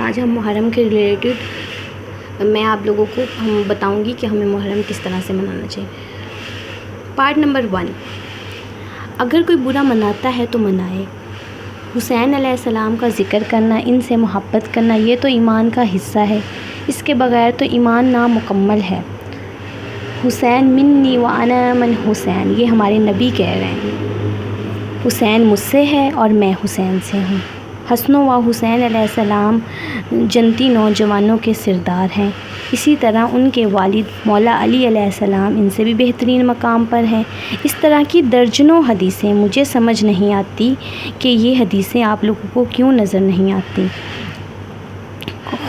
آج ہم محرم کے ریلیٹڈ میں آپ لوگوں کو بتاؤں گی کہ ہمیں محرم کس طرح سے منانا چاہیے۔ پارٹ نمبر 1، اگر کوئی برا مناتا ہے تو منائے۔ حسین علیہ السلام کا ذکر کرنا، ان سے محبت کرنا، یہ تو ایمان کا حصہ ہے، اس کے بغیر تو ایمان نامکمل ہے۔ حسین منی وانا من حسین، یہ ہمارے نبی کہہ رہے ہیں، حسین مجھ سے ہے اور میں حسین سے ہوں۔ حسن و حسین علیہ السلام جنتی نوجوانوں کے سردار ہیں، اسی طرح ان کے والد مولا علی علیہ السلام ان سے بھی بہترین مقام پر ہیں۔ اس طرح کی درجنوں حدیثیں، مجھے سمجھ نہیں آتی کہ یہ حدیثیں آپ لوگوں کو کیوں نظر نہیں آتی۔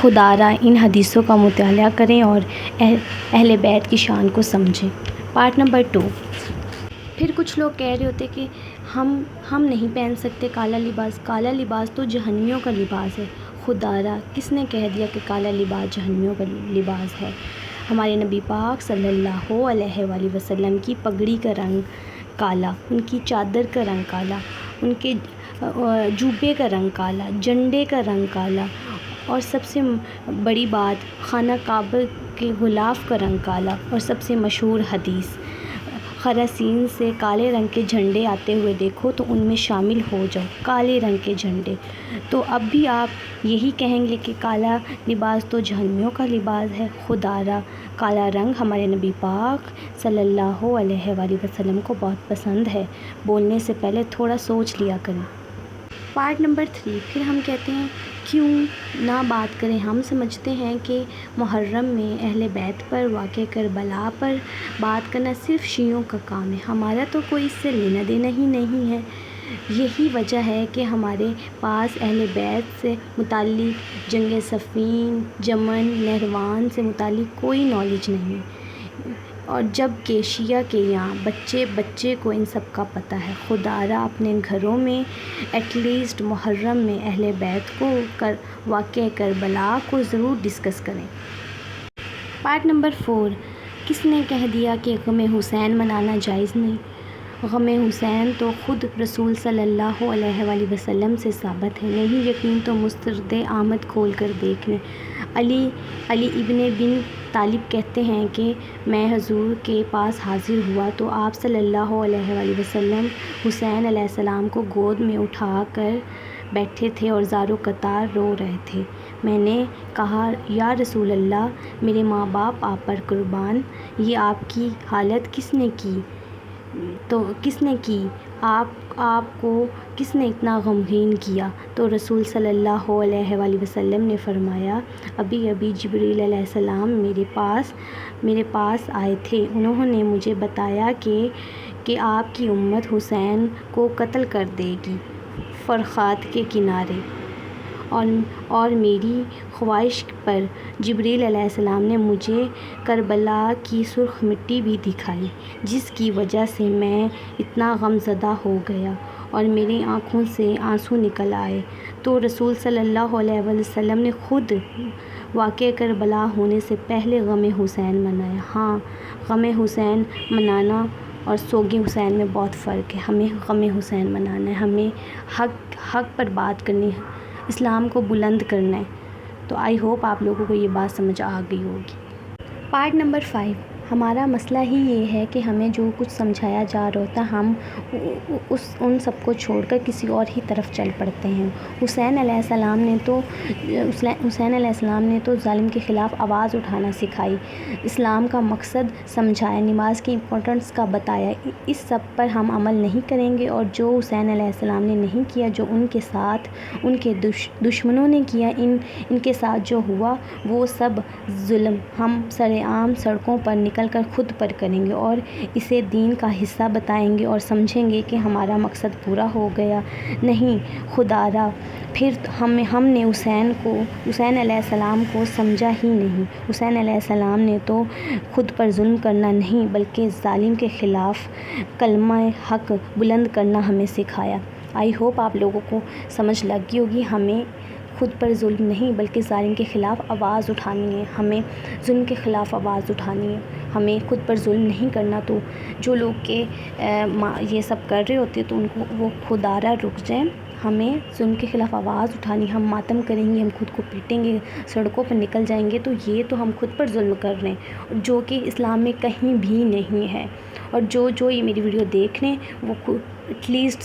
خدا را ان حدیثوں کا مطالعہ کریں اور اہل بیت کی شان کو سمجھیں۔ پارٹ نمبر 2، پھر کچھ لوگ کہہ رہے ہوتے کہ ہم نہیں پہن سکتے کالا لباس، کالا لباس تو جہنمیوں کا لباس ہے۔ خدا را کس نے کہہ دیا کہ کالا لباس جہنمیوں کا لباس ہے؟ ہمارے نبی پاک صلی اللہ علیہ وآلہ وسلم کی پگڑی کا رنگ کالا، ان کی چادر کا رنگ کالا، ان کے جوبے کا رنگ کالا، جھنڈے کا رنگ کالا، اور سب سے بڑی بات خانہ کعبہ کے غلاف کا رنگ کالا، اور سب سے مشہور حدیث خراسین سے کالے رنگ کے جھنڈے آتے ہوئے دیکھو تو ان میں شامل ہو جاؤ، کالے رنگ کے جھنڈے۔ تو اب بھی آپ یہی کہیں گے کہ کالا لباس تو جہنمیوں کا لباس ہے۔ خدا را کالا رنگ ہمارے نبی پاک صلی اللہ علیہ وآلہ وسلم کو بہت پسند ہے، بولنے سے پہلے تھوڑا سوچ لیا کریں۔ پارٹ نمبر 3، پھر ہم کہتے ہیں کیوں نہ بات کریں۔ ہم سمجھتے ہیں کہ محرم میں اہل بیت پر واقع کربلا پر بات کرنا صرف شیعوں کا کام ہے، ہمارا تو کوئی اس سے لینا دینا ہی نہیں ہے۔ یہی وجہ ہے کہ ہمارے پاس اہل بیت سے متعلق جنگ صفین، جمل، نہروان سے متعلق کوئی نالج نہیں، اور جب کہ شیعہ کے یہاں بچے بچے کو ان سب کا پتہ ہے۔ خدا را اپنے گھروں میں ایٹ لیسٹ محرم میں اہل بیت کو واقع کربلا کو ضرور ڈسکس کریں۔ پارٹ نمبر 4، کس نے کہہ دیا کہ غم حسین منانا جائز نہیں؟ غم حسین تو خود رسول صلی اللہ علیہ وآلہ وسلم سے ثابت ہے، نہیں یقین تو مسترد احمد کھول کر دیکھ لیں۔ علی ابن بن طالب کہتے ہیں کہ میں حضور کے پاس حاضر ہوا تو آپ صلی اللہ علیہ وآلہ وسلم حسین علیہ السلام کو گود میں اٹھا کر بیٹھے تھے اور زار و قطار رو رہے تھے۔ میں نے کہا یا رسول اللہ، میرے ماں باپ آپ پر قربان، یہ آپ کی حالت کس نے کی؟ آپ کو کس نے اتنا غمگین کیا؟ تو رسول صلی اللہ علیہ وآلہ وسلم نے فرمایا، ابھی جبریل علیہ السلام میرے پاس آئے تھے، انہوں نے مجھے بتایا کہ آپ کی امت حسین کو قتل کر دے گی فرات کے کنارے، اور میری خواہش پر جبریل علیہ السلام نے مجھے کربلا کی سرخ مٹی بھی دکھائی، جس کی وجہ سے میں اتنا غم زدہ ہو گیا اور میری آنکھوں سے آنسو نکل آئے۔ تو رسول صلی اللہ علیہ وآلہ وسلم نے خود واقع کربلا ہونے سے پہلے غم حسین منایا۔ ہاں، غم حسین منانا اور سوگ حسین میں بہت فرق ہے۔ ہمیں غم حسین منانا ہے، ہمیں حق پر بات کرنی ہے، اسلام کو بلند کرنا ہے۔ تو آئی ہوپ آپ لوگوں کو یہ بات سمجھ آ گئی ہوگی۔ پارٹ نمبر 5، ہمارا مسئلہ ہی یہ ہے کہ ہمیں جو کچھ سمجھایا جا رہا ہوتا ہے ہم ان سب کو چھوڑ کر کسی اور ہی طرف چل پڑتے ہیں۔ حسین علیہ السلام نے تو ظالم کے خلاف آواز اٹھانا سکھائی، اسلام کا مقصد سمجھایا، نماز کی امپورٹنس کا بتایا۔ اس سب پر ہم عمل نہیں کریں گے، اور جو حسین علیہ السلام نے نہیں کیا، جو ان کے ساتھ ان کے دشمنوں نے کیا، ان کے ساتھ جو ہوا، وہ سب ظلم ہم سرعام سڑکوں پر نکل کر خود پر کریں گے اور اسے دین کا حصہ بتائیں گے اور سمجھیں گے کہ ہمارا مقصد پورا ہو گیا۔ نہیں، خدا را پھر ہم نے حسین علیہ السلام کو سمجھا ہی نہیں۔ حسین علیہ السلام نے تو خود پر ظلم کرنا نہیں بلکہ ظالم کے خلاف کلمہ حق بلند کرنا ہمیں سکھایا۔ آئی ہوپ آپ لوگوں کو سمجھ لگ گئی ہوگی، ہمیں خود پر ظلم نہیں بلکہ ظالم کے خلاف آواز اٹھانی ہے، ہمیں ظلم کے خلاف آواز اٹھانی ہے، ہمیں خود پر ظلم نہیں کرنا۔ تو جو لوگ یہ سب کر رہے ہوتے تو ان کو وہ خدا را رک جائیں، ہمیں ظلم کے خلاف آواز اٹھانی، ہم ماتم کریں گے، ہم خود کو پیٹیں گے، سڑکوں پر نکل جائیں گے، تو یہ تو ہم خود پر ظلم کر رہے ہیں، جو کہ اسلام میں کہیں بھی نہیں ہے۔ اور جو یہ میری ویڈیو دیکھ رہے ہیں وہ ایٹ لیسٹ